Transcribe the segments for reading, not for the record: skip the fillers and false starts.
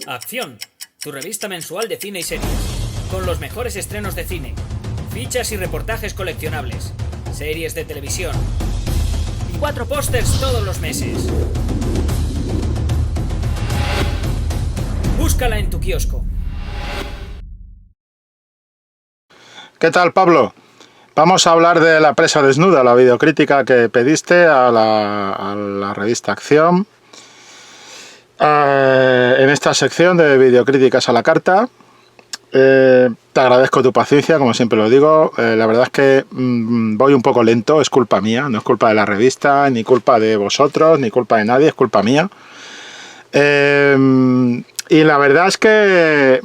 Acción, tu revista mensual de cine y series, con los mejores estrenos de cine, fichas y reportajes coleccionables, series de televisión y 4 pósters todos los meses. Búscala en tu kiosco. ¿Qué tal, Pablo? Vamos a hablar de La presa desnuda, la videocrítica que pediste a la revista Acción. En esta sección de videocríticas a la carta. Te agradezco tu paciencia, como siempre lo digo. La verdad es que voy un poco lento, es culpa mía, no es culpa de la revista, ni culpa de vosotros, ni culpa de nadie, es culpa mía. Y la verdad es que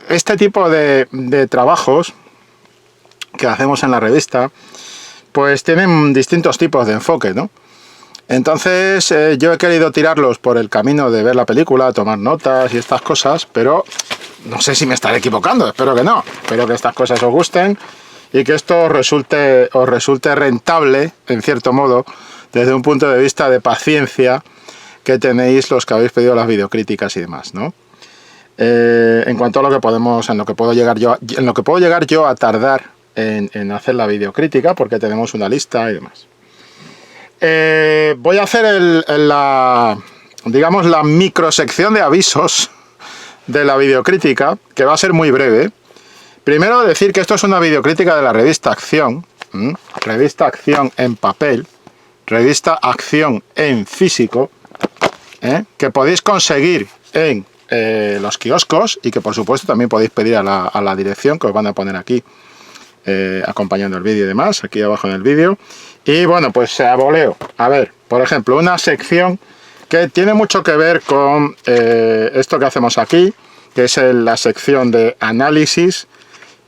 este tipo de trabajos que hacemos en la revista, pues tienen distintos tipos de enfoque, ¿no? Entonces yo he querido tirarlos por el camino de ver la película, tomar notas y estas cosas, pero no sé si me estaré equivocando, espero que no. Espero que estas cosas os gusten y que esto os resulte rentable, en cierto modo, desde un punto de vista de paciencia que tenéis los que habéis pedido las videocríticas y demás, ¿no? En cuanto a lo que podemos, en lo que puedo llegar yo a tardar en hacer la videocrítica, porque tenemos una lista y demás. Voy a hacer la microsección de avisos de la videocrítica, que va a ser muy breve. Primero decir que esto es una videocrítica de la revista Acción, revista Acción en papel, revista Acción en físico, que podéis conseguir en los kioscos y que por supuesto también podéis pedir a la dirección que os van a poner aquí, acompañando el vídeo y demás, aquí abajo en el vídeo. Y bueno, pues a voleo. A ver, por ejemplo, una sección que tiene mucho que ver con esto que hacemos aquí, que es la sección de análisis,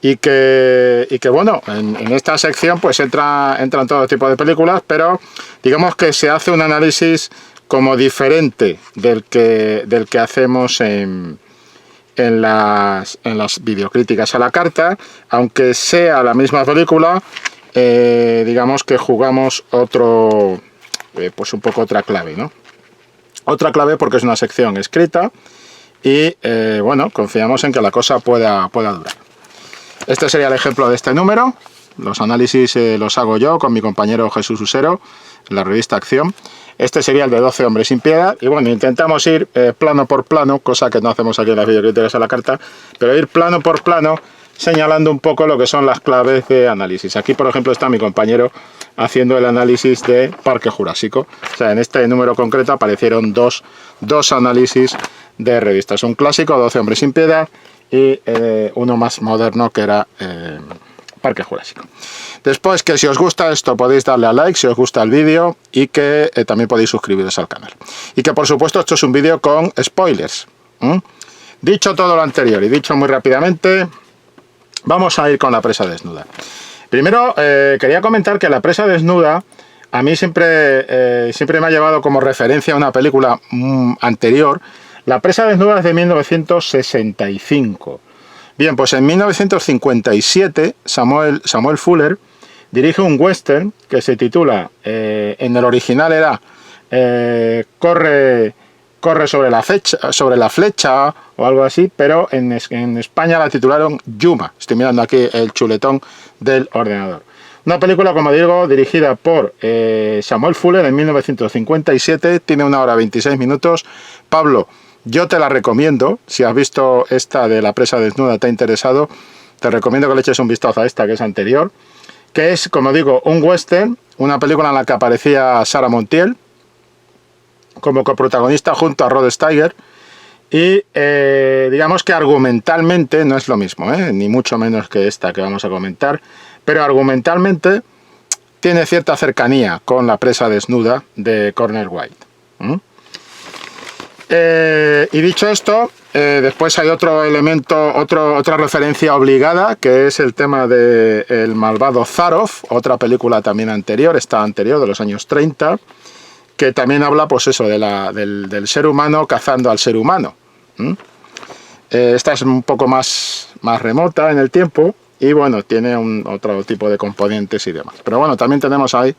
y que bueno, en esta sección pues entran todo tipo de películas, pero digamos que se hace un análisis como diferente del que hacemos en las videocríticas a la carta, aunque sea la misma película. Digamos que jugamos pues un poco otra clave, ¿no? Otra clave porque es una sección escrita y bueno, confiamos en que la cosa pueda durar. Este sería el ejemplo de este número. Los análisis los hago yo con mi compañero Jesús Usero en la revista Acción. Este sería el de 12 hombres sin piedad. Y bueno, intentamos ir plano por plano, cosa que no hacemos aquí en las videocríticas a la carta, pero ir plano por plano, señalando un poco lo que son las claves de análisis. Aquí, por ejemplo, está mi compañero haciendo el análisis de Parque Jurásico. O sea, en este número concreto aparecieron dos análisis de revistas. Un clásico, 12 hombres sin piedad, y uno más moderno que era Parque Jurásico. Después, que si os gusta esto podéis darle a like si os gusta el vídeo, y que también podéis suscribiros al canal. Y que por supuesto esto es un vídeo con spoilers. Dicho todo lo anterior y dicho muy rápidamente, vamos a ir con La presa desnuda. Primero, quería comentar que La presa desnuda a mí siempre me ha llevado como referencia a una película anterior. La presa desnuda es de 1965. Bien, pues en 1957 Samuel Fuller dirige un western que se titula, en el original era Corre sobre la flecha o algo así, pero en España la titularon Yuma. Estoy mirando aquí el chuletón del ordenador. Una película, como digo, dirigida por Samuel Fuller en 1957, tiene 1 hora 26 minutos. Pablo, yo te la recomiendo. Si has visto esta de La presa desnuda, te ha interesado, te recomiendo que le eches un vistazo a esta, que es anterior, que es, como digo, un western, una película en la que aparecía Sarah Montiel como coprotagonista junto a Rod Steiger, y digamos que argumentalmente no es lo mismo, ni mucho menos que esta que vamos a comentar, pero argumentalmente tiene cierta cercanía con La presa desnuda de Corner White. Y dicho esto, después hay otro elemento, otra referencia obligada, que es el tema de El malvado Zaroff, otra película también anterior, esta anterior, de los años 30, que también habla, pues eso, del ser humano cazando al ser humano. Esta es un poco más remota en el tiempo y bueno, tiene otro tipo de componentes y demás. Pero bueno, también tenemos ahí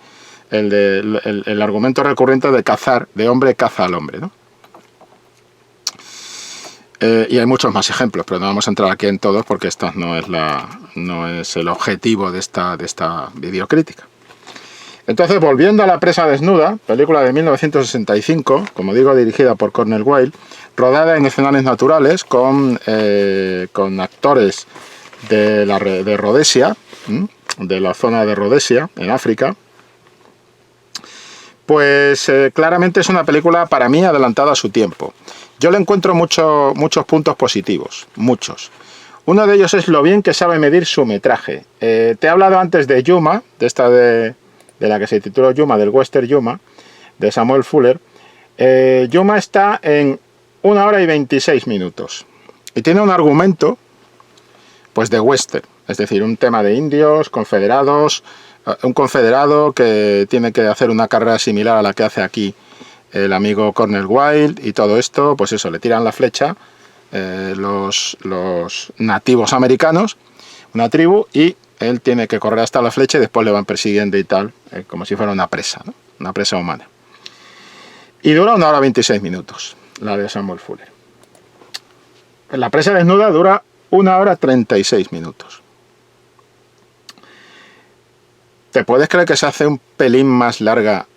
el argumento recurrente de cazar, de hombre caza al hombre, ¿no? Y hay muchos más ejemplos, pero no vamos a entrar aquí en todos porque esta no es el objetivo de esta videocrítica. Entonces, volviendo a La presa desnuda, película de 1965, como digo, dirigida por Cornel Wilde, rodada en escenarios naturales con actores de Rhodesia, de la zona de Rhodesia, en África. Pues claramente es una película para mí adelantada a su tiempo. Yo le encuentro muchos puntos positivos, muchos. Uno de ellos es lo bien que sabe medir su metraje. Te he hablado antes de Yuma, de la que se tituló Yuma, del western Yuma, de Samuel Fuller. Yuma está en 1 hora y 26 minutos. Y tiene un argumento, pues de western. Es decir, un tema de indios, confederados, un confederado que tiene que hacer una carrera similar a la que hace aquí el amigo Cornel Wilde, y todo esto, pues eso, le tiran la flecha los nativos americanos, una tribu, y él tiene que correr hasta la flecha y después le van persiguiendo y tal, como si fuera una presa, ¿no? Una presa humana. Y dura 1 hora y 26 minutos, la de Samuel Fuller. La presa desnuda dura 1 hora y 36 minutos. ¿Te puedes creer que se hace un pelín más larga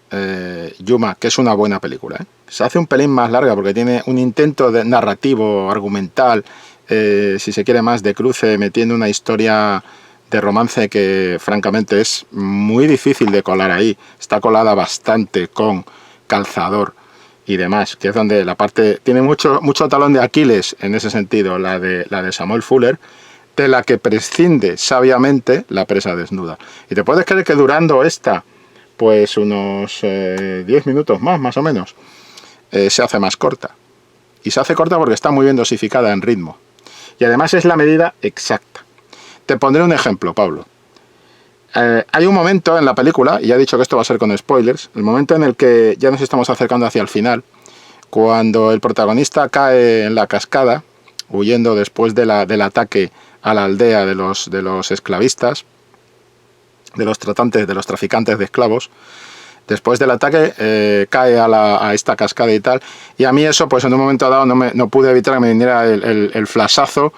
Yuma, que es una buena película? Se hace un pelín más larga porque tiene un intento de narrativo, argumental, si se quiere más, de cruce, metiendo una historia de romance que francamente es muy difícil de colar ahí. Está colada bastante con calzador y demás, que es donde la parte tiene mucho talón de Aquiles en ese sentido, la de Samuel Fuller, de la que prescinde sabiamente La presa desnuda. Y te puedes creer que durando esta, pues unos 10 minutos más o menos, se hace más corta. Y se hace corta porque está muy bien dosificada en ritmo. Y además es la medida exacta. Te pondré un ejemplo, Pablo. Hay un momento en la película, y ya he dicho que esto va a ser con spoilers, el momento en el que ya nos estamos acercando hacia el final, cuando el protagonista cae en la cascada, huyendo después del ataque a la aldea de los esclavistas, de los traficantes de esclavos. Después del ataque cae a esta cascada y tal, y a mí eso, pues en un momento dado no pude evitar que me viniera el flashazo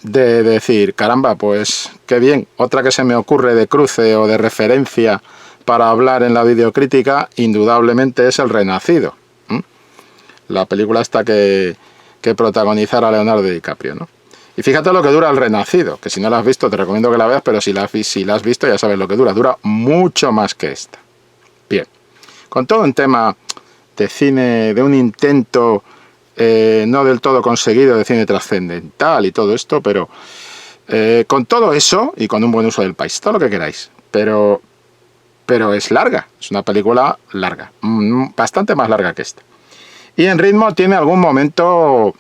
de decir, caramba, pues qué bien, otra que se me ocurre de cruce o de referencia para hablar en la videocrítica, indudablemente es El Renacido, la película esta que protagonizara Leonardo DiCaprio, ¿no? Y fíjate lo que dura El Renacido, que si no la has visto te recomiendo que la veas, pero si la has visto ya sabes lo que dura mucho más que esta. Bien, con todo un tema de cine, de un intento no del todo conseguido de cine trascendental y todo esto, pero con todo eso y con un buen uso del país, todo lo que queráis, pero es larga, es una película larga, bastante más larga que esta. Y en ritmo tiene algún momento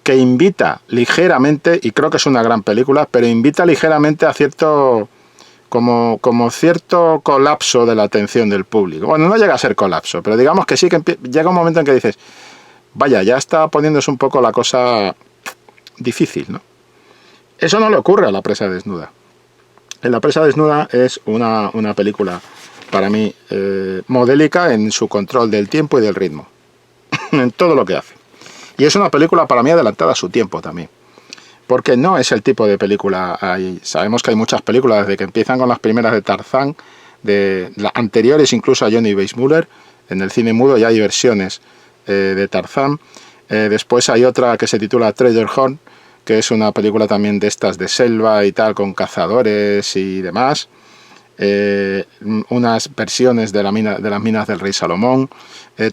que invita ligeramente, y creo que es una gran película, pero invita ligeramente a cierto cierto colapso de la atención del público. Bueno, no llega a ser colapso, pero digamos que sí que llega un momento en que dices, vaya, ya está poniéndose un poco la cosa difícil, ¿no? Eso no le ocurre a La presa desnuda. En La presa desnuda es una película, para mí, modélica en su control del tiempo y del ritmo, en todo lo que hace. Y es una película para mí adelantada a su tiempo también, porque no es el tipo de película. Sabemos que hay muchas películas, desde que empiezan con las primeras de Tarzán, de las anteriores incluso a Johnny Weissmuller. En el cine mudo ya hay versiones de Tarzán. Después hay otra que se titula Treasure Hunt, que es una película también de estas de selva y tal, con cazadores y demás. Unas versiones de las minas del rey Salomón.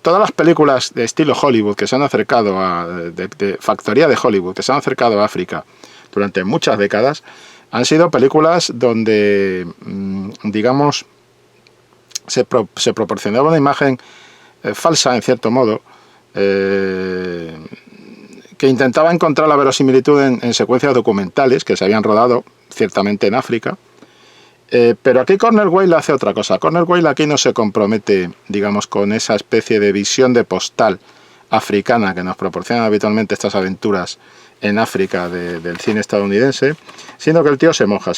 Todas las películas de estilo Hollywood que se han acercado de factoría de Hollywood, que se han acercado a África durante muchas décadas, han sido películas donde, digamos, se proporcionaba una imagen falsa, en cierto modo, que intentaba encontrar la verosimilitud en secuencias documentales que se habían rodado ciertamente en África. Pero aquí Cornel Wilde hace otra cosa. Cornel Wilde aquí no se compromete, digamos, con esa especie de visión de postal africana que nos proporcionan habitualmente estas aventuras en África del cine estadounidense, sino que el tío se moja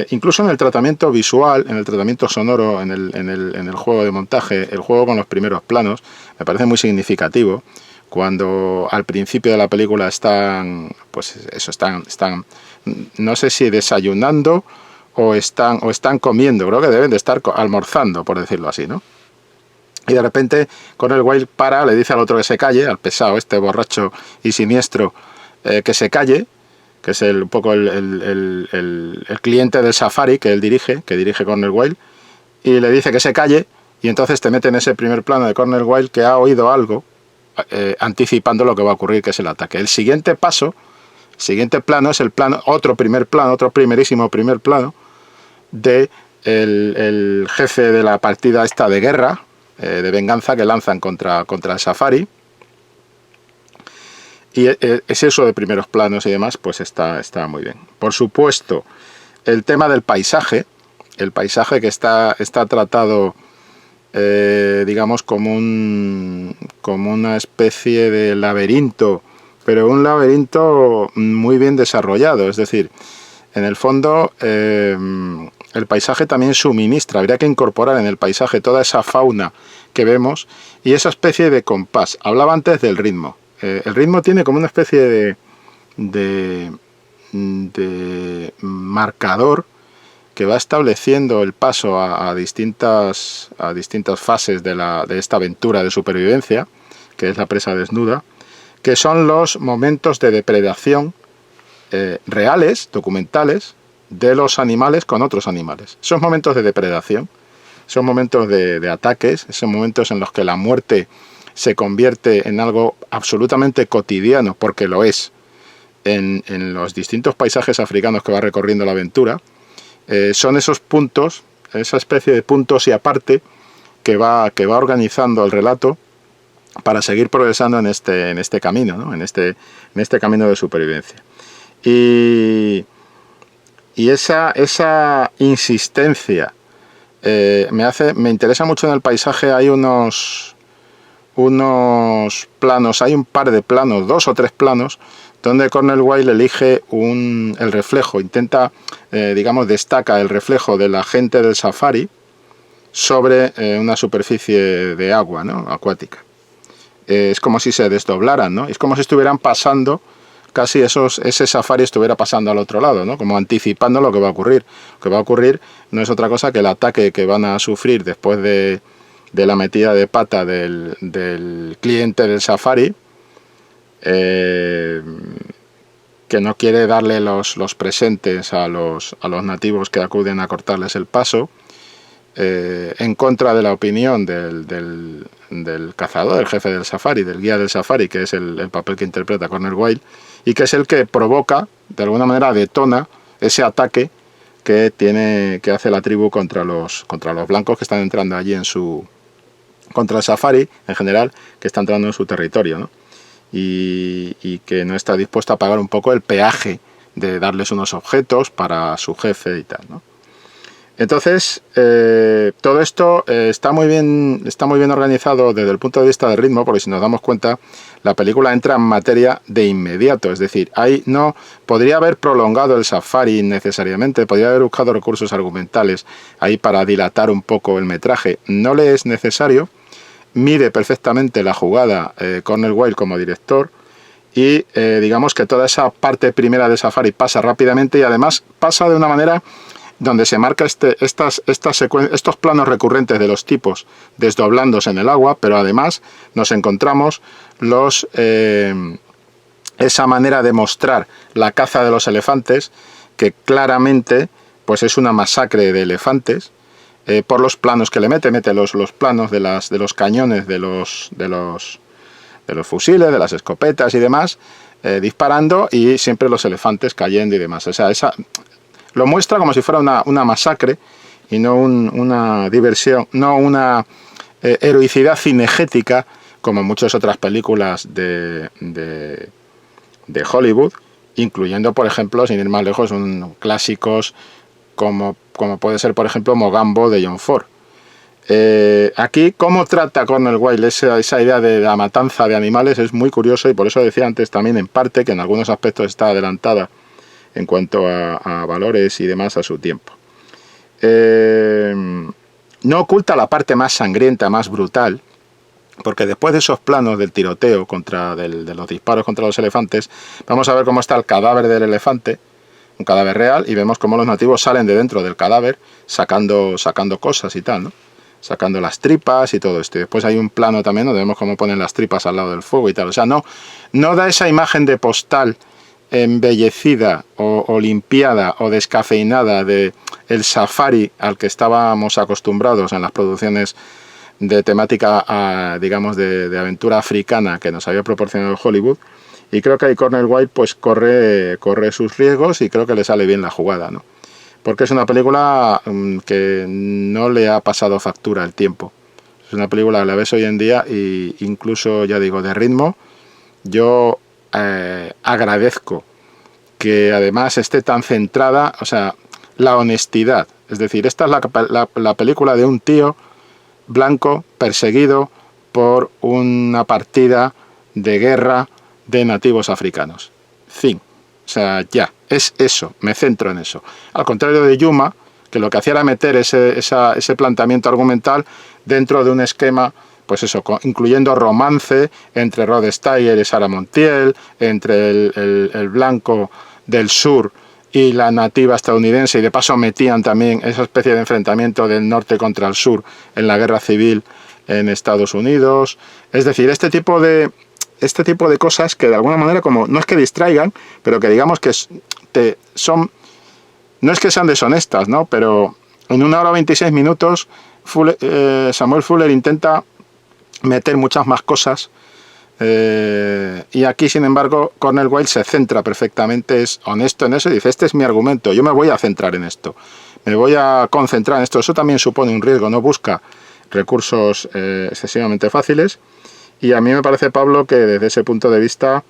incluso en el tratamiento visual, en el tratamiento sonoro, en el juego de montaje, el juego con los primeros planos, me parece muy significativo, cuando al principio de la película están, pues eso, están no sé si desayunando o están comiendo, creo que deben de estar almorzando, por decirlo así, ¿no? Y de repente Cornel Wilde para, le dice al otro que se calle, al pesado este borracho y siniestro, que se calle, que es un poco el cliente del safari que dirige Cornel Wilde, y le dice que se calle, y entonces te mete en ese primer plano de Cornel Wilde que ha oído algo, anticipando lo que va a ocurrir, que es el ataque. El siguiente plano es otro primerísimo primer plano de el jefe de la partida esta de guerra, de venganza que lanzan contra el safari. Y es eso de primeros planos y demás, pues está muy bien. Por supuesto, el tema del paisaje, que está tratado, digamos, como una especie de laberinto, pero un laberinto muy bien desarrollado. Es decir, en el fondo, el paisaje también suministra, habría que incorporar en el paisaje toda esa fauna que vemos y esa especie de compás. Hablaba antes del ritmo. El ritmo tiene como una especie de marcador que va estableciendo el paso a distintas fases de esta aventura de supervivencia, que es la presa desnuda, que son los momentos de depredación reales, documentales, de los animales con otros animales. Esos momentos de depredación, son momentos de ataques, esos momentos en los que la muerte se convierte en algo absolutamente cotidiano, porque lo es, en los distintos paisajes africanos que va recorriendo la aventura. Son esos puntos, esa especie de puntos y aparte que va organizando el relato para seguir progresando en este camino, ¿no? en este camino de supervivencia. Y esa insistencia me interesa mucho en el paisaje. Hay unos planos, hay un par de planos, 2 o 3 planos, donde Cornel Wilde elige el reflejo, intenta, destaca el reflejo de la gente del safari sobre una superficie de agua, ¿no? Acuática. Es como si se desdoblaran, ¿no? Es como si estuvieran pasando, casi ese safari estuviera pasando al otro lado, ¿no? Como anticipando lo que va a ocurrir. Lo que va a ocurrir no es otra cosa que el ataque que van a sufrir después de la metida de pata del cliente del safari, que no quiere darle los presentes a los nativos que acuden a cortarles el paso, en contra de la opinión del cazador, del jefe del safari, del guía del safari, que es el papel que interpreta Cornel Wilde, y que es el que provoca, de alguna manera detona ese ataque que hace la tribu contra los blancos que están entrando allí contra el safari en general, que está entrando en su territorio, ¿no? Y que no está dispuesto a pagar un poco el peaje de darles unos objetos para su jefe y tal, ¿no? Entonces, todo esto está muy bien organizado desde el punto de vista del ritmo, porque si nos damos cuenta, la película entra en materia de inmediato. Es decir, ahí no podría haber prolongado el safari innecesariamente, podría haber buscado recursos argumentales ahí para dilatar un poco el metraje. No le es necesario, mide perfectamente la jugada Cornel Wilde como director, y digamos que toda esa parte primera del safari pasa rápidamente, y además pasa de una manera donde se marca estos planos recurrentes de los tipos desdoblándose en el agua, pero además nos encontramos esa manera de mostrar la caza de los elefantes, que claramente pues es una masacre de elefantes, por los planos que le mete los planos de los cañones de los fusiles, de las escopetas y demás, disparando, y siempre los elefantes cayendo y demás. O sea, lo muestra como si fuera una masacre y no una diversión, no una heroicidad cinegética como muchas otras películas de Hollywood, incluyendo, por ejemplo, sin ir más lejos, clásicos como puede ser, por ejemplo, Mogambo de John Ford. Aquí, cómo trata Cornel Wilde esa idea de la matanza de animales es muy curioso, y por eso decía antes también, en parte, que en algunos aspectos está adelantada en cuanto a valores y demás a su tiempo. No oculta la parte más sangrienta, más brutal, porque después de esos planos del tiroteo, de los disparos contra los elefantes, vamos a ver cómo está el cadáver del elefante, un cadáver real, y vemos cómo los nativos salen de dentro del cadáver sacando cosas y tal, ¿no? Sacando las tripas y todo esto. Y después hay un plano también donde vemos cómo ponen las tripas al lado del fuego y tal. O sea, no da esa imagen de postal embellecida o limpiada o descafeinada de el safari al que estábamos acostumbrados en las producciones de temática, digamos, de aventura africana que nos había proporcionado Hollywood. Y creo que ahí Cornel Wilde pues corre sus riesgos y creo que le sale bien la jugada, ¿no? Porque es una película que no le ha pasado factura el tiempo. Es una película que la ves hoy en día e incluso, ya digo, de ritmo. Yo agradezco que además esté tan centrada, o sea, la honestidad. Es decir, esta es la película de un tío blanco perseguido por una partida de guerra de nativos africanos. Fin. O sea, ya, es eso, me centro en eso. Al contrario de Yuma, que lo que hacía era meter ese planteamiento argumental dentro de un esquema, pues eso, incluyendo romance entre Rod Steiger y Sarah Montiel, entre el blanco del sur y la nativa estadounidense, y de paso metían también esa especie de enfrentamiento del norte contra el sur en la guerra civil en Estados Unidos. Es decir, este tipo de cosas que de alguna manera, como no es que distraigan, pero que digamos que no es que sean deshonestas, ¿no? Pero en 1 hora 26 minutos Samuel Fuller intenta meter muchas más cosas, y aquí sin embargo Cornel Wilde se centra perfectamente, es honesto en eso y dice: este es mi argumento, yo me voy a centrar en esto, me voy a concentrar en esto. Eso también supone un riesgo, no busca recursos excesivamente fáciles. Y a mí me parece, Pablo, que desde ese punto de vista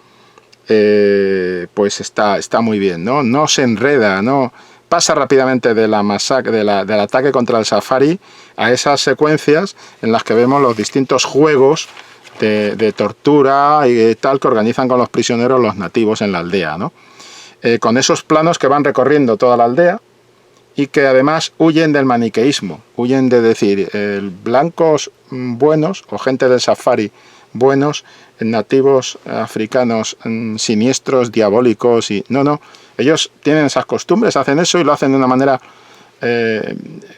pues está muy bien, ¿no? No se enreda, no pasa rápidamente de la masacre, del ataque contra el safari a esas secuencias en las que vemos los distintos juegos de tortura y tal que organizan con los prisioneros los nativos en la aldea, ¿no? Con esos planos que van recorriendo toda la aldea y que además huyen del maniqueísmo, huyen de decir blancos buenos o gente del safari buenos, nativos africanos siniestros, diabólicos, y no, ellos tienen esas costumbres, hacen eso y lo hacen de una manera...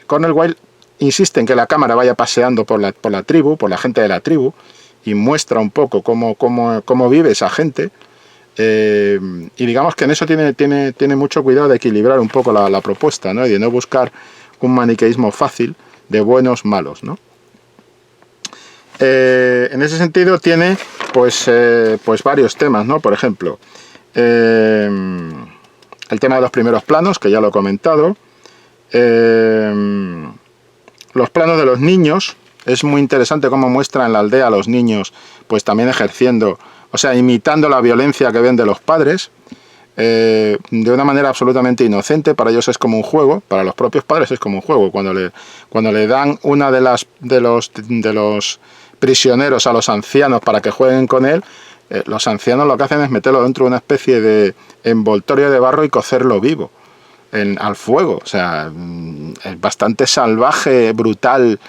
Cornel Wilde insiste en que la cámara vaya paseando por la tribu, por la gente de la tribu, y muestra un poco cómo vive esa gente, y digamos que en eso tiene mucho cuidado de equilibrar un poco la propuesta, ¿no? Y de no buscar un maniqueísmo fácil de buenos malos, ¿no? En ese sentido tiene pues varios temas, ¿no? Por ejemplo, el tema de los primeros planos, que ya lo he comentado, los planos de los niños. Es muy interesante cómo muestra en la aldea a los niños pues también ejerciendo, o sea, imitando la violencia que ven de los padres, de una manera absolutamente inocente. Para ellos es como un juego, para los propios padres es como un juego. Cuando le dan una de los prisioneros a los ancianos para que jueguen con él, los ancianos lo que hacen es meterlo dentro de una especie de envoltorio de barro y cocerlo vivo al fuego. O sea, es bastante salvaje, brutal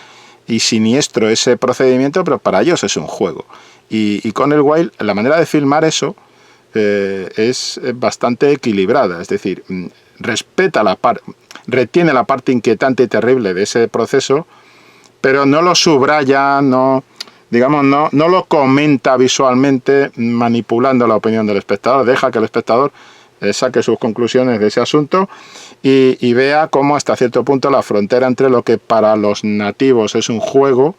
y siniestro ese procedimiento, pero para ellos es un juego. Y Cornel Wilde, la manera de filmar eso es bastante equilibrada, es decir, retiene la parte inquietante y terrible de ese proceso, pero no lo subraya, no lo comenta visualmente manipulando la opinión del espectador. Deja que el espectador saque sus conclusiones de ese asunto y vea cómo hasta cierto punto la frontera entre lo que para los nativos es un juego,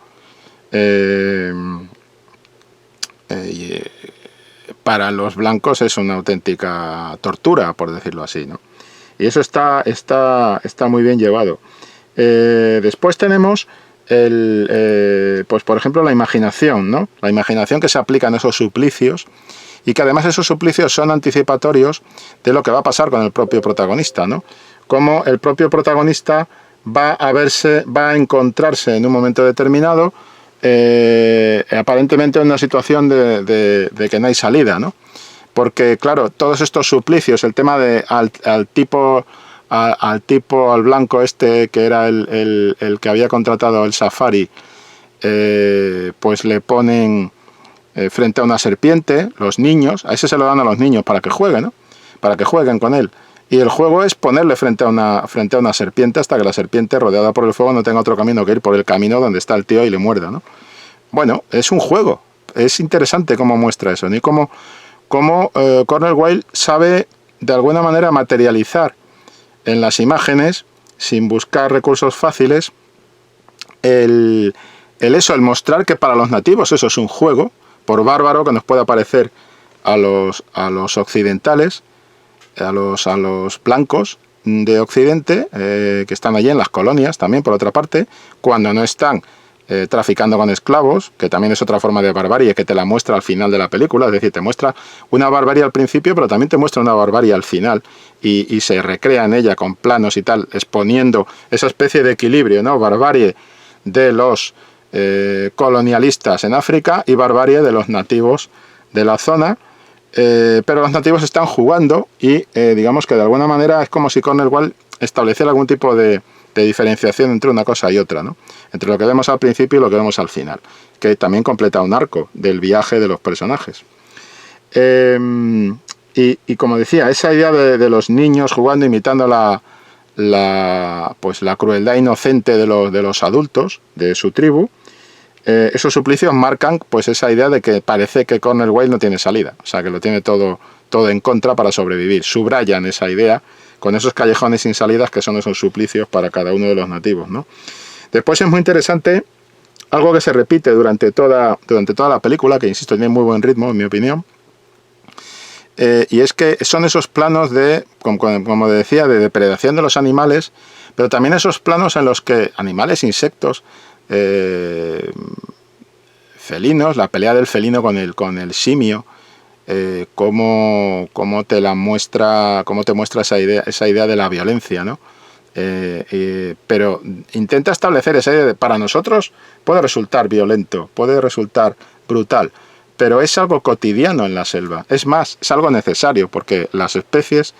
para los blancos es una auténtica tortura, por decirlo así, ¿no? Y eso está muy bien llevado. Después tenemos pues por ejemplo la imaginación, ¿no? La imaginación que se aplica en esos suplicios, y que además esos suplicios son anticipatorios de lo que va a pasar con el propio protagonista, ¿no? Como el propio protagonista va a encontrarse en un momento determinado aparentemente en una situación de que no hay salida, ¿no? Porque claro, todos estos suplicios, el tema de al blanco este que era el que había contratado el safari, pues le ponen frente a una serpiente, los niños, a ese se lo dan a los niños para que jueguen, ¿no? Para que jueguen con él. Y el juego es ponerle frente a una serpiente hasta que la serpiente, rodeada por el fuego, no tenga otro camino que ir por el camino donde está el tío y le muerda, ¿no? Bueno, es un juego. Es interesante cómo muestra eso, ¿no? Y cómo Cornel Wilde sabe de alguna manera materializar en las imágenes, sin buscar recursos fáciles, el mostrar que para los nativos eso es un juego, por bárbaro que nos pueda parecer a los occidentales, a los blancos de Occidente, que están allí en las colonias también, por otra parte, cuando no están traficando con esclavos, que también es otra forma de barbarie que te la muestra al final de la película, es decir, te muestra una barbarie al principio, pero también te muestra una barbarie al final, y se recrea en ella con planos y tal, exponiendo esa especie de equilibrio, ¿no? Barbarie de los colonialistas en África y barbarie de los nativos de la zona, pero los nativos están jugando y digamos que de alguna manera es como si Cornel Wilde estableciera algún tipo de diferenciación entre una cosa y otra, ¿no? Entre lo que vemos al principio y lo que vemos al final, que también completa un arco del viaje de los personajes. Y como decía, esa idea de los niños jugando, imitando la crueldad inocente de los adultos de su tribu, esos suplicios marcan pues esa idea de que parece que Cornel Wilde no tiene salida, o sea que lo tiene todo en contra para sobrevivir. Subrayan esa idea con esos callejones sin salidas que son esos suplicios para cada uno de los nativos, ¿no? Después es muy interesante algo que se repite durante toda la película, que insisto tiene muy buen ritmo en mi opinión, y es que son esos planos como decía, de depredación de los animales, pero también esos planos en los que animales, insectos, felinos, la pelea del felino con el simio, cómo te muestra esa idea de la violencia, ¿no? Pero intenta establecer esa idea de, para nosotros puede resultar violento, puede resultar brutal, pero es algo cotidiano en la selva. Es más, es algo necesario, porque las especies,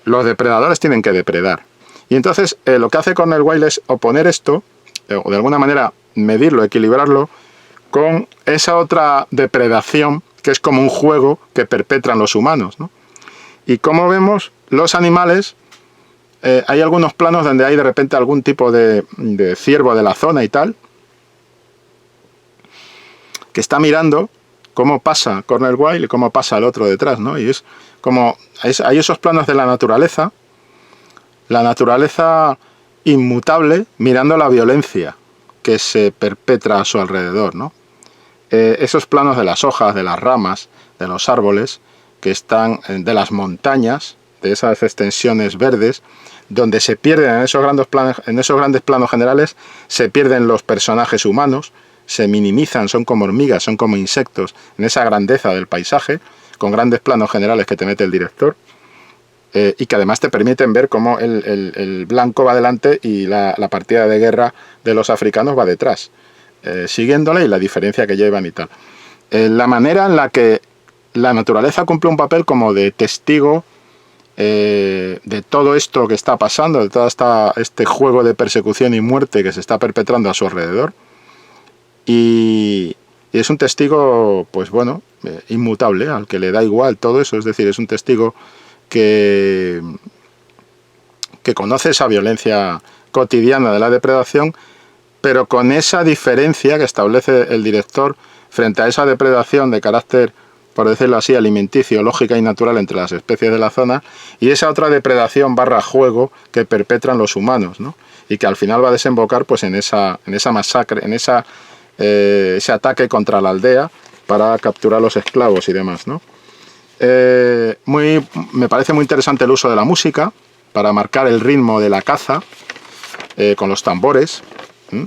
los depredadores tienen que depredar. Y entonces lo que hace Cornel Wilde es oponer esto, o de alguna manera medirlo, equilibrarlo, con esa otra depredación que es como un juego que perpetran los humanos, ¿no? Y como vemos, los animales, hay algunos planos donde hay de repente algún tipo de ciervo de la zona y tal, que está mirando cómo pasa Cornel Wilde y cómo pasa el otro detrás, ¿no? Y es como, hay esos planos de la naturaleza inmutable, mirando la violencia que se perpetra a su alrededor, ¿no? Esos planos de las hojas, de las ramas, de los árboles, que están de las montañas, de esas extensiones verdes, donde se pierden en esos grandes planos generales, se pierden los personajes humanos, se minimizan, son como hormigas, son como insectos, en esa grandeza del paisaje, con grandes planos generales que te mete el director, y que además te permiten ver cómo el blanco va delante y la partida de guerra de los africanos va detrás, siguiéndole, y la diferencia que llevan y tal. La manera en la que la naturaleza cumple un papel como de testigo de todo esto que está pasando, de todo este juego de persecución y muerte que se está perpetrando a su alrededor, y es un testigo, pues bueno, inmutable, al que le da igual todo eso, es decir, es un testigo que conoce esa violencia cotidiana de la depredación, pero con esa diferencia que establece el director frente a esa depredación de carácter, por decirlo así, alimenticio, lógica y natural entre las especies de la zona, y esa otra depredación / juego que perpetran los humanos, ¿no? Y que al final va a desembocar pues en esa masacre, en ese ataque contra la aldea para capturar los esclavos y demás, ¿no? Me parece muy interesante el uso de la música para marcar el ritmo de la caza, con los tambores,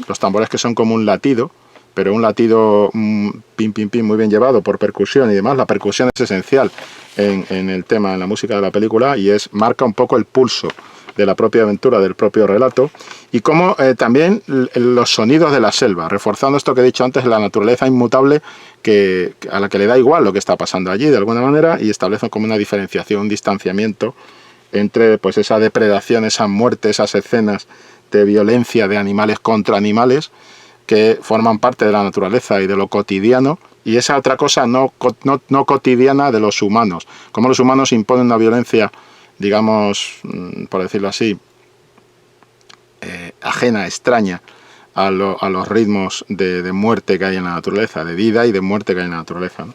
los tambores que son como un latido, pero un latido pim pim pim muy bien llevado por percusión y demás. La percusión es esencial en el tema, en la música de la película, y marca un poco el pulso de la propia aventura, del propio relato, y como también los sonidos de la selva, reforzando esto que he dicho antes, la naturaleza inmutable a la que le da igual lo que está pasando allí de alguna manera, y establece como una diferenciación, un distanciamiento entre pues esa depredación, esa muerte, esas escenas de violencia de animales contra animales, que forman parte de la naturaleza y de lo cotidiano, y esa otra cosa no cotidiana de los humanos. Cómo los humanos imponen una violencia, digamos, por decirlo así, ajena, extraña a los ritmos de muerte que hay en la naturaleza, de vida y de muerte que hay en la naturaleza, ¿no?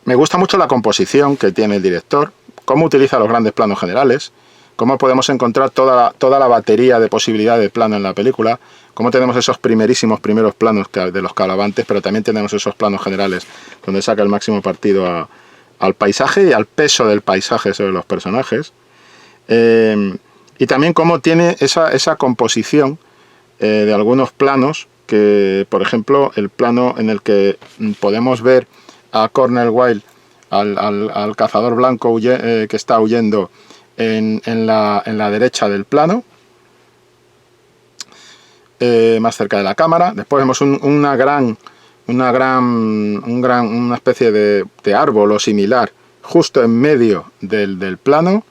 Me gusta mucho la composición que tiene el director, cómo utiliza los grandes planos generales, cómo podemos encontrar toda la batería de posibilidades de plano en la película, cómo tenemos esos primeros planos de los que hablaba antes, pero también tenemos esos planos generales donde saca el máximo partido al paisaje y al peso del paisaje sobre los personajes. Y también cómo tiene esa composición de algunos planos, que por ejemplo el plano en el que podemos ver a Cornel Wilde, al cazador blanco que está huyendo en la derecha del plano, más cerca de la cámara. Después vemos una especie de árbol o similar justo en medio del plano,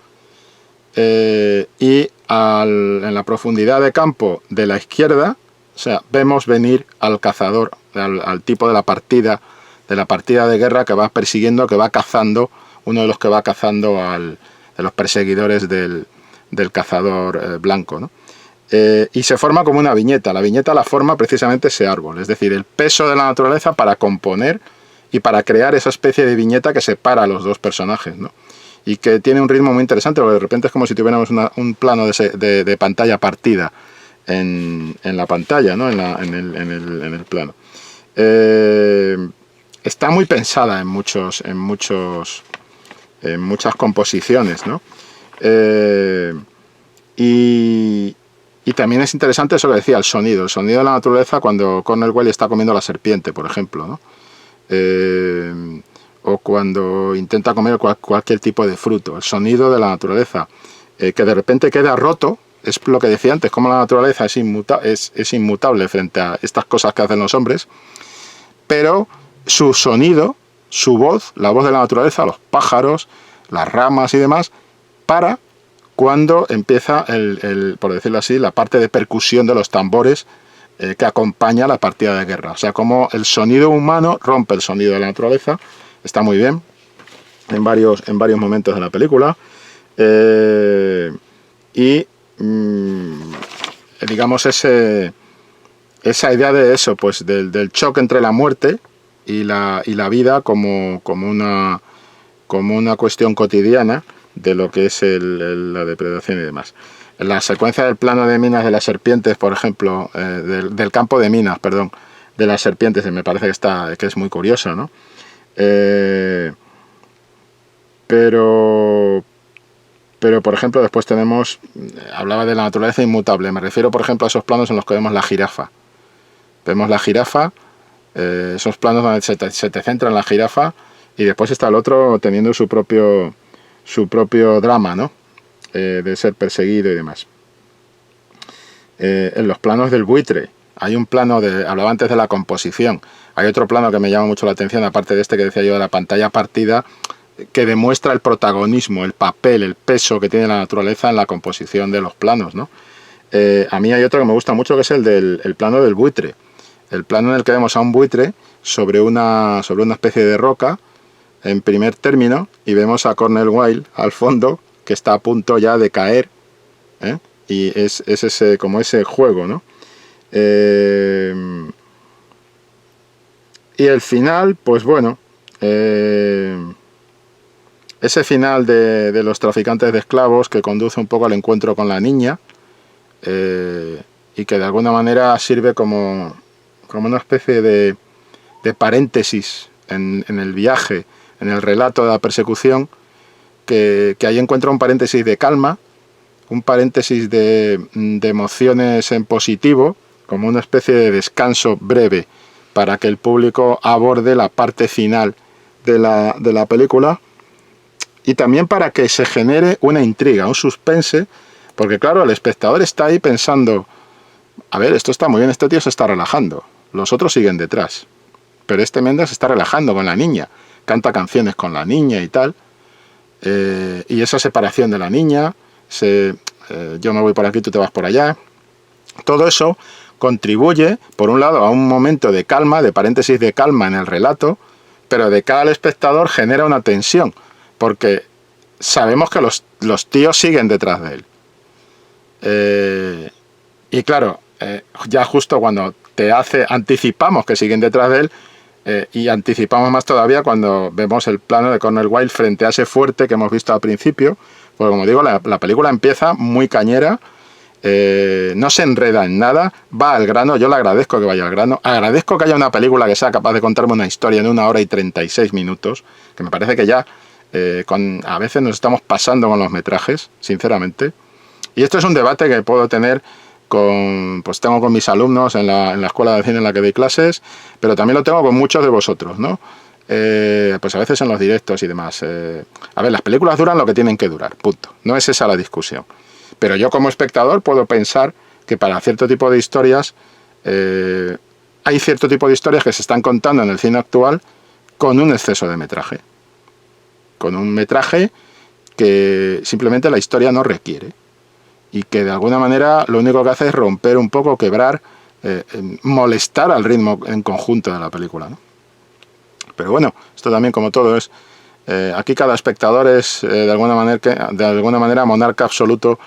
y en la profundidad de campo de la izquierda, o sea, vemos venir al cazador, al tipo de la partida de guerra que va persiguiendo, que va cazando, uno de los que va cazando de los perseguidores del cazador blanco, ¿no? Y se forma como una viñeta. La viñeta la forma precisamente ese árbol, es decir, el peso de la naturaleza para componer y para crear esa especie de viñeta que separa a los dos personajes, ¿no? Y que tiene un ritmo muy interesante, porque de repente es como si tuviéramos un plano de pantalla partida en la pantalla, ¿no? en el plano. Está muy pensada en muchas composiciones, ¿no? Y también es interesante eso que decía, el sonido de la naturaleza cuando Cornel Wilde está comiendo la serpiente, por ejemplo, ¿no? O cuando intenta comer cualquier tipo de fruto, el sonido de la naturaleza, que de repente queda roto. Es lo que decía antes, como la naturaleza es inmutable frente a estas cosas que hacen los hombres, pero su sonido, su voz, la voz de la naturaleza, los pájaros, las ramas y demás, para cuando empieza, por decirlo así, la parte de percusión de los tambores que acompaña la partida de guerra. O sea, como el sonido humano rompe el sonido de la naturaleza. Está muy bien en varios momentos de la película. Digamos esa idea de eso, pues del choque entre la muerte y la vida como una cuestión cotidiana de lo que es la depredación y demás. La secuencia del plano de minas de las serpientes, por ejemplo, del campo de minas, perdón, de las serpientes, me parece que es muy curioso, ¿no? Pero por ejemplo después hablaba de la naturaleza inmutable, me refiero por ejemplo a esos planos en los que vemos la jirafa, esos planos donde se te centra en la jirafa, y después está el otro teniendo su propio drama, ¿no? De ser perseguido y demás. En los planos del buitre hay un plano hablaba antes de la composición, hay otro plano que me llama mucho la atención, aparte de este que decía yo de la pantalla partida, que demuestra el protagonismo, el papel, el peso que tiene la naturaleza en la composición de los planos, ¿no? A mí hay otro que me gusta mucho, que es el plano del buitre, el plano en el que vemos a un buitre sobre una especie de roca en primer término, y vemos a Cornel Wilde al fondo, que está a punto ya de caer, ¿eh? Y es como ese juego, ¿no? Y el final, pues bueno, ese final de los traficantes de esclavos, que conduce un poco al encuentro con la niña, y que de alguna manera sirve como una especie de paréntesis en el viaje, en el relato de la persecución, que ahí encuentra un paréntesis de calma, un paréntesis de emociones en positivo, como una especie de descanso breve para que el público aborde la parte final de la película, y también para que se genere una intriga, un suspense, porque claro, el espectador está ahí pensando, a ver, esto está muy bien, este tío se está relajando, los otros siguen detrás, pero este Mendes se está relajando con la niña, canta canciones con la niña y tal, y esa separación de la niña, yo me voy por aquí, tú te vas por allá, Todo eso contribuye, por un lado, a un momento de calma, de paréntesis de calma en el relato, pero de cara al espectador genera una tensión, porque sabemos que los tíos siguen detrás de él. Y claro, ya justo cuando anticipamos que siguen detrás de él, y anticipamos más todavía cuando vemos el plano de Cornel Wilde frente a ese fuerte que hemos visto al principio, porque como digo, la película empieza muy cañera, no se enreda en nada, va al grano. Yo le agradezco que vaya al grano, agradezco que haya una película que sea capaz de contarme una historia en 1 hora y 36 minutos, que me parece que ya a veces nos estamos pasando con los metrajes, sinceramente. Y esto es un debate que puedo tener tengo con mis alumnos en la escuela de cine en la que doy clases, pero también lo tengo con muchos de vosotros, ¿no? Pues a veces en los directos y demás. A ver, las películas duran lo que tienen que durar, punto. No es esa la discusión. Pero yo como espectador puedo pensar que para cierto tipo de historias, hay cierto tipo de historias que se están contando en el cine actual con un exceso de metraje. Con un metraje que simplemente la historia no requiere. Y que de alguna manera lo único que hace es romper un poco, quebrar, molestar al ritmo en conjunto de la película, ¿no? Pero bueno, esto también, como todo, es... aquí cada espectador es de alguna manera monarca absoluto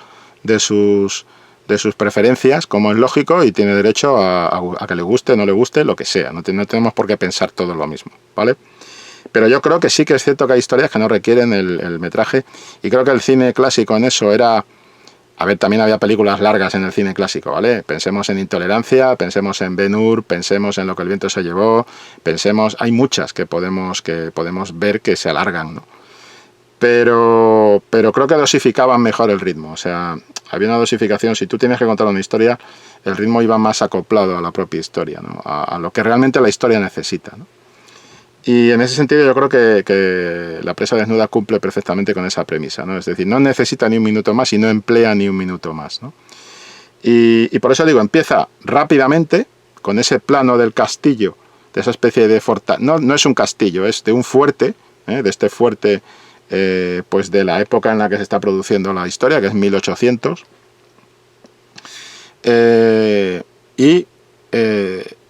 de sus preferencias, como es lógico, y tiene derecho a que le guste, no le guste, lo que sea. No tenemos por qué pensar todo lo mismo, ¿vale? Pero yo creo que sí que es cierto que hay historias que no requieren el metraje, y creo que el cine clásico en eso era... A ver, también había películas largas en el cine clásico, ¿vale? Pensemos en Intolerancia, pensemos en Ben-Hur, pensemos en Lo que el viento se llevó, hay muchas que podemos ver que se alargan, ¿no? Pero creo que dosificaban mejor el ritmo, o sea, había una dosificación. Si tú tienes que contar una historia, el ritmo iba más acoplado a la propia historia, ¿no? A lo que realmente la historia necesita, ¿no? Y en ese sentido yo creo que La presa desnuda cumple perfectamente con esa premisa, ¿no? Es decir, no necesita ni un minuto más y no emplea ni un minuto más, ¿no? Y por eso digo, empieza rápidamente con ese plano del castillo, de esa especie de fortaleza. No es un castillo, es de un fuerte, de este fuerte, pues de la época en la que se está produciendo la historia, que es 1800.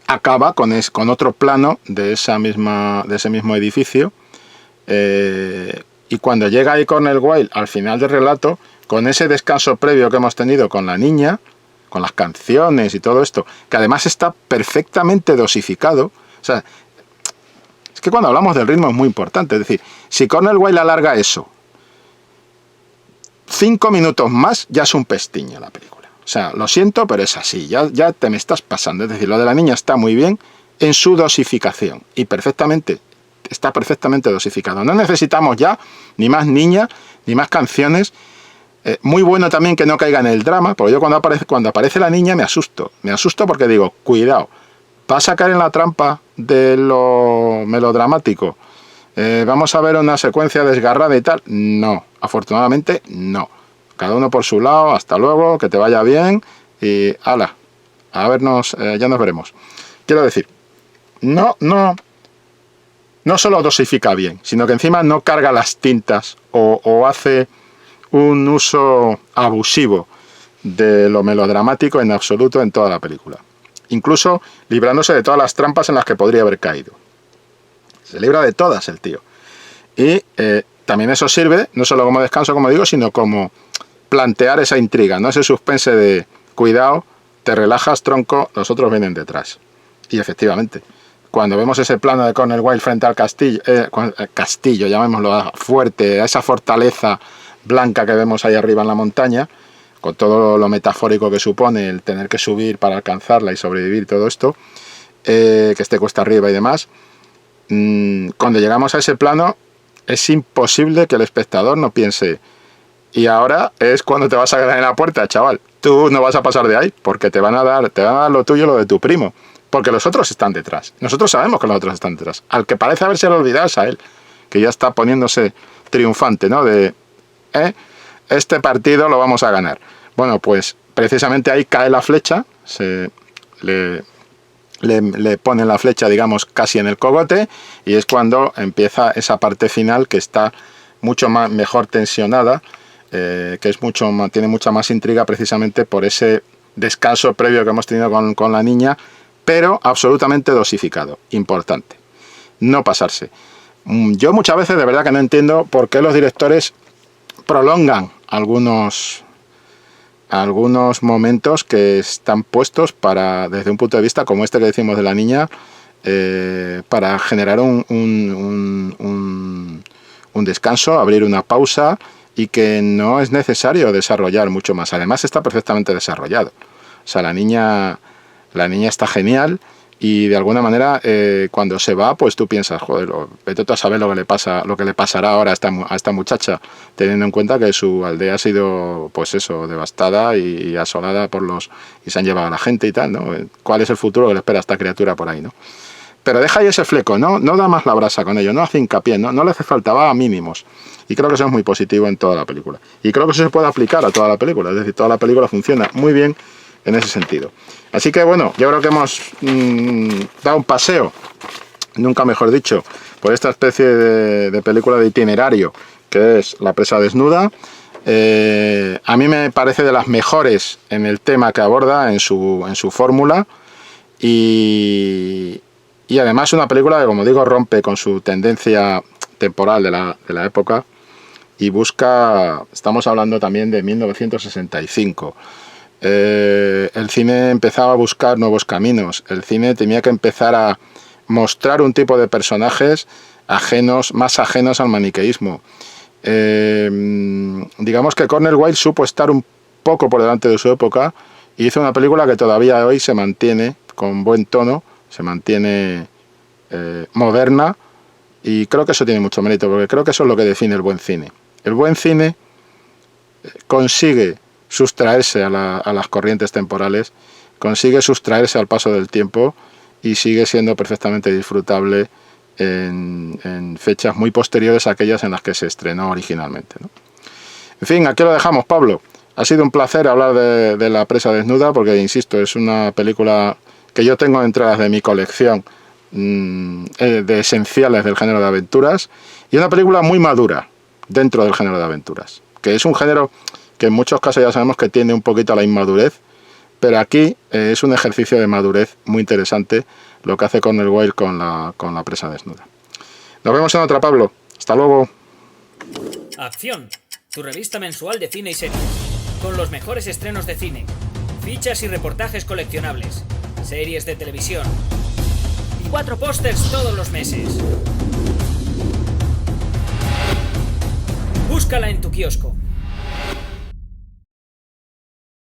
Acaba con otro plano de ese mismo edificio, y cuando llega ahí Cornel Wilde al final del relato, con ese descanso previo que hemos tenido con la niña, con las canciones y todo esto, que además está perfectamente dosificado. O sea, es que cuando hablamos del ritmo es muy importante. Es decir, si Cornel Wilde alarga eso 5 minutos más, ya es un pestiño la película. O sea, lo siento, pero es así, ya te me estás pasando. Es decir, lo de la niña está muy bien en su dosificación y está perfectamente dosificado. No necesitamos ya ni más niña, ni más canciones. Muy bueno también que no caiga en el drama, porque yo cuando aparece la niña me asusto porque digo, cuidado, vas a caer en la trampa de lo melodramático. Vamos a ver una secuencia desgarrada y tal. No, afortunadamente no. Cada uno por su lado, hasta luego, que te vaya bien y ala, a vernos, ya nos veremos. Quiero decir, no solo dosifica bien, sino que encima no carga las tintas o hace un uso abusivo de lo melodramático en absoluto en toda la película. Incluso librándose de todas las trampas en las que podría haber caído. Se libra de todas el tío. Y también eso sirve, no solo como descanso, como digo, sino como plantear esa intriga, ¿no? Ese suspense de cuidado, te relajas, tronco, los otros vienen detrás. Y efectivamente, cuando vemos ese plano de Cornel Wilde frente al castillo, llamémoslo fuerte, a esa fortaleza blanca que vemos ahí arriba en la montaña, con todo lo metafórico que supone el tener que subir para alcanzarla y sobrevivir, todo esto, que esté cuesta arriba y demás, cuando llegamos a ese plano, es imposible que el espectador no piense, y ahora es cuando te vas a quedar en la puerta, chaval. Tú no vas a pasar de ahí, porque te van a dar lo tuyo, lo de tu primo. Porque los otros están detrás. Nosotros sabemos que los otros están detrás. Al que parece haberse olvidado es a él, que ya está poniéndose triunfante, ¿no? Este partido lo vamos a ganar. Bueno, pues precisamente ahí cae la flecha, le ponen la flecha, digamos, casi en el cogote, y es cuando empieza esa parte final que está mucho mejor tensionada, que tiene mucha más intriga precisamente por ese descanso previo que hemos tenido con la niña, pero absolutamente dosificado, importante, no pasarse. Yo muchas veces de verdad que no entiendo por qué los directores prolongan algunos momentos que están puestos para, desde un punto de vista como este que decimos de la niña, para generar un descanso, abrir una pausa, y que no es necesario desarrollar mucho más. Además está perfectamente desarrollado. O sea, la niña está genial, y de alguna manera cuando se va, pues tú piensas, joder, vete tú a saber lo que le pasará ahora a esta muchacha, teniendo en cuenta que su aldea ha sido, pues eso, devastada y asolada y se han llevado a la gente y tal, ¿no? ¿Cuál es el futuro que le espera a esta criatura por ahí, no? Pero deja ahí ese fleco, no da más la brasa con ello, no hace hincapié, no le hace falta, va a mínimos. Y creo que eso es muy positivo en toda la película. Y creo que eso se puede aplicar a toda la película, es decir, toda la película funciona muy bien en ese sentido. Así que bueno, yo creo que hemos dado un paseo, nunca mejor dicho, por esta especie de película de itinerario que es La presa desnuda. A mí me parece de las mejores en el tema que aborda, en su fórmula, y además una película que, como digo, rompe con su tendencia temporal de la época y busca, estamos hablando también de 1965. El cine empezaba a buscar nuevos caminos, el cine tenía que empezar a mostrar un tipo de personajes más ajenos al maniqueísmo. Digamos que Cornel Wilde supo estar un poco por delante de su época y hizo una película que todavía hoy se mantiene con buen tono, se mantiene moderna, y creo que eso tiene mucho mérito, porque creo que eso es lo que define el buen cine. El buen cine consigue sustraerse a las corrientes temporales, consigue sustraerse al paso del tiempo y sigue siendo perfectamente disfrutable en fechas muy posteriores a aquellas en las que se estrenó originalmente, ¿no? En fin, aquí lo dejamos, Pablo. Ha sido un placer hablar de La presa desnuda, porque, insisto, es una película que yo tengo entre las de mi colección de esenciales del género de aventuras, y una película muy madura dentro del género de aventuras, que es un género que en muchos casos ya sabemos que tiende un poquito a la inmadurez, pero aquí es un ejercicio de madurez muy interesante lo que hace Cornel Wilde con la presa desnuda. Nos vemos en otra, Pablo. Hasta luego. Acción, tu revista mensual de cine y series, con los mejores estrenos de cine, fichas y reportajes coleccionables, series de televisión y 4 pósters todos los meses. Búscala en tu kiosco.